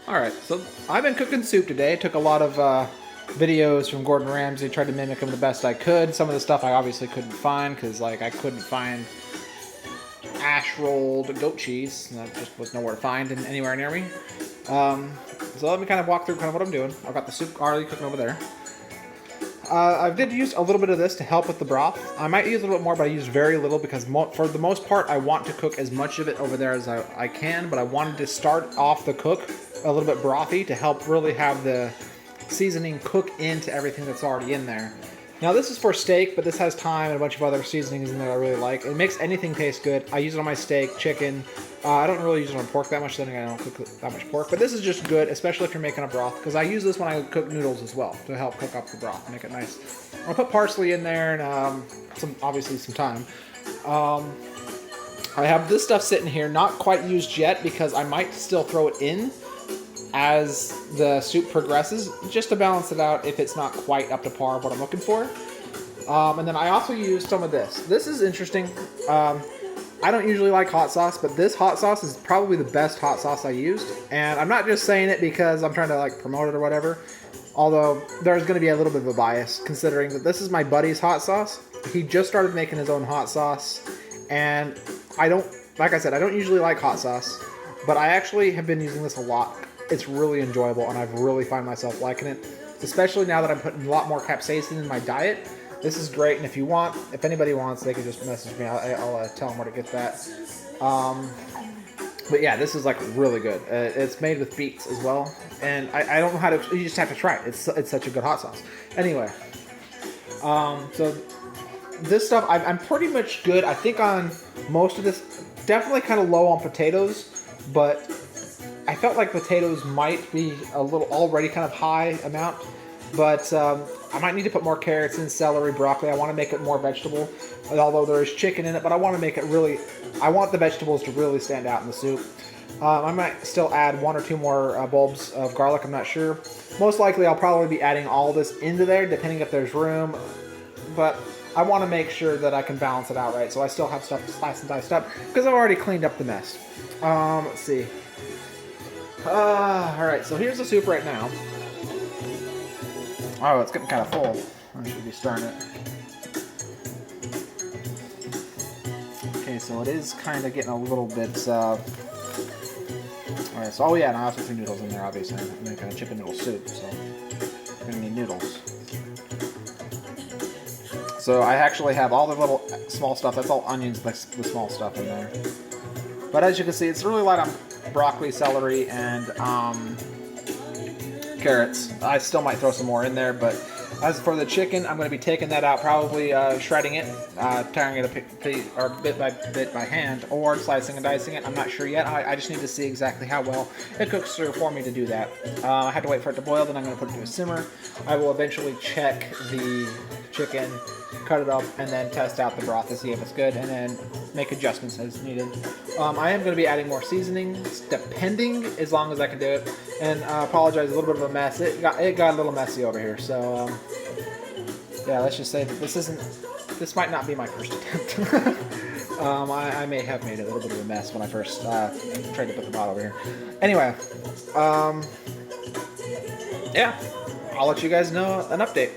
Alright, so I've been cooking soup today. Took a lot of videos from Gordon Ramsay, tried to mimic him the best I could. Some of the stuff I obviously couldn't find, because like I couldn't find ash rolled goat cheese. That just was nowhere to find anywhere near me. So let me kind of walk through kind of what I'm doing. I've got the soup already cooking over there. I did use a little bit of this to help with the broth. I might use a little bit more, but I use very little because for the most part, I want to cook as much of it over there as I can, but I wanted to start off the cook a little bit brothy to help really have the seasoning cook into everything that's already in there. Now this is for steak, but this has thyme and a bunch of other seasonings in there I really like. It makes anything taste good. I use it on my steak, chicken. I don't really use it on pork that much, then I don't cook that much pork. But this is just good, especially if you're making a broth, because I use this when I cook noodles as well to help cook up the broth, make it nice. I'll put parsley in there and obviously some thyme. I have this stuff sitting here, not quite used yet, because I might still throw it in as the soup progresses, just to balance it out if it's not quite up to par of what I'm looking for. And then I also use some of this. This is interesting. I don't usually like hot sauce, but this hot sauce is probably the best hot sauce I used. And I'm not just saying it because I'm trying to like promote it or whatever. Although there's going to be a little bit of a bias considering that this is my buddy's hot sauce. He just started making his own hot sauce. And like I said, I don't usually like hot sauce, but I actually have been using this a lot. It's really enjoyable and I've really found myself liking it. Especially now that I'm putting a lot more capsaicin in my diet. This is great, and if anybody wants, they can just message me. I'll tell them where to get that. But yeah, this is like really good. It's made with beets as well, and I don't know how to. You just have to try it. It's such a good hot sauce. Anyway, so this stuff I'm pretty much good. I think on most of this. Definitely kind of low on potatoes, but I felt like potatoes might be a little already kind of high amount. But I might need to put more carrots in, celery, broccoli. I want to make it more vegetable, although there is chicken in it. But I want to make it really, I want the vegetables to really stand out in the soup. I might still add 1 or 2 more bulbs of garlic. I'm not sure. Most likely I'll probably be adding all this into there, depending if there's room. But I want to make sure that I can balance it out right. So I still have stuff sliced and diced up because I've already cleaned up the mess. Let's see. Alright, so here's the soup right now. Oh, it's getting kind of full. I should be stirring it. Okay, so it is kind of getting a little bit. Alright, so oh yeah, and I also threw noodles in there, obviously. I'm making a chicken noodle soup, so I'm gonna need noodles. So I actually have all the little small stuff. That's all onions, the small stuff in there. But as you can see, it's really light on broccoli, celery, and carrots. I still might throw some more in there, but as for the chicken, I'm going to be taking that out, probably shredding it, tearing it or bit by hand, or slicing and dicing it. I'm not sure yet. I just need to see exactly how well it cooks through for me to do that. I have to wait for it to boil, then I'm going to put it to a simmer. I will eventually check the chicken, cut it up, and then test out the broth to see if it's good, and then make adjustments as needed. I am going to be adding more seasonings, depending, as long as I can do it. And I apologize, a little bit of a mess. It got a little messy over here, so yeah, let's just say that this might not be my first attempt. I may have made a little bit of a mess when I first tried to put the pot over here. Anyway, yeah, I'll let you guys know an update.